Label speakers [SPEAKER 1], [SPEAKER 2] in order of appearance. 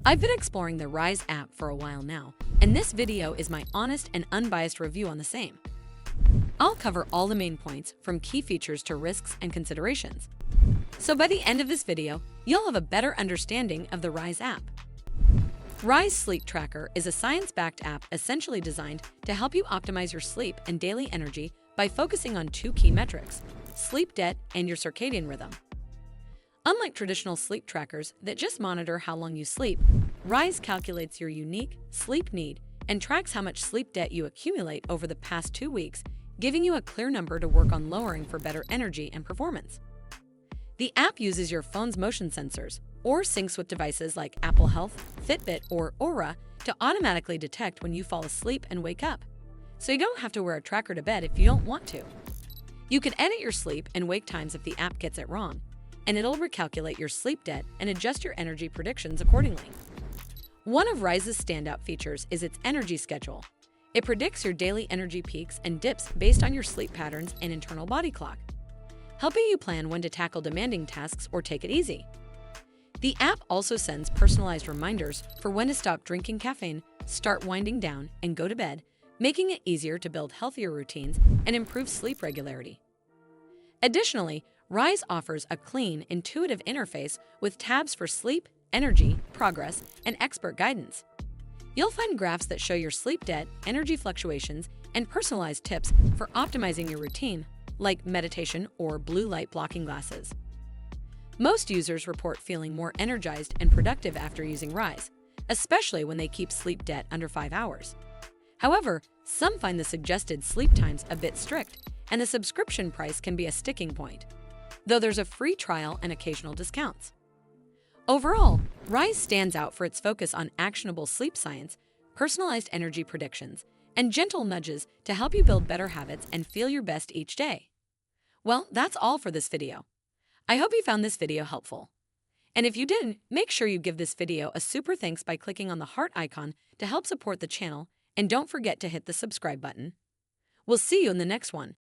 [SPEAKER 1] I've been exploring the Rise app for a while now, and this video is my honest and unbiased review on the same. I'll cover all the main points, from key features to risks and considerations. So by the end of this video, you'll have a better understanding of the Rise app. Rise Sleep Tracker is a science-backed app essentially designed to help you optimize your sleep and daily energy by focusing on two key metrics: sleep debt and your circadian rhythm. Unlike traditional sleep trackers that just monitor how long you sleep, Rise calculates your unique sleep need and tracks how much sleep debt you accumulate over the past 2 weeks, giving you a clear number to work on lowering for better energy and performance. The app uses your phone's motion sensors or syncs with devices like Apple Health, Fitbit, or Aura to automatically detect when you fall asleep and wake up, so you don't have to wear a tracker to bed if you don't want to. You can edit your sleep and wake times if the app gets it wrong, and it'll recalculate your sleep debt and adjust your energy predictions accordingly. One of Rise's standout features is its energy schedule. It predicts your daily energy peaks and dips based on your sleep patterns and internal body clock, helping you plan when to tackle demanding tasks or take it easy. The app also sends personalized reminders for when to stop drinking caffeine, start winding down, and go to bed, making it easier to build healthier routines and improve sleep regularity. Additionally, Rise offers a clean, intuitive interface with tabs for sleep, energy, progress, and expert guidance. You'll find graphs that show your sleep debt, energy fluctuations, and personalized tips for optimizing your routine, like meditation or blue light blocking glasses. Most users report feeling more energized and productive after using Rise, especially when they keep sleep debt under 5 hours. However, some find the suggested sleep times a bit strict, and the subscription price can be a sticking point, though there's a free trial and occasional discounts. Overall, Rise stands out for its focus on actionable sleep science, personalized energy predictions, and gentle nudges to help you build better habits and feel your best each day. Well, that's all for this video. I hope you found this video helpful. And if you didn't, make sure you give this video a super thanks by clicking on the heart icon to help support the channel, and don't forget to hit the subscribe button. We'll see you in the next one.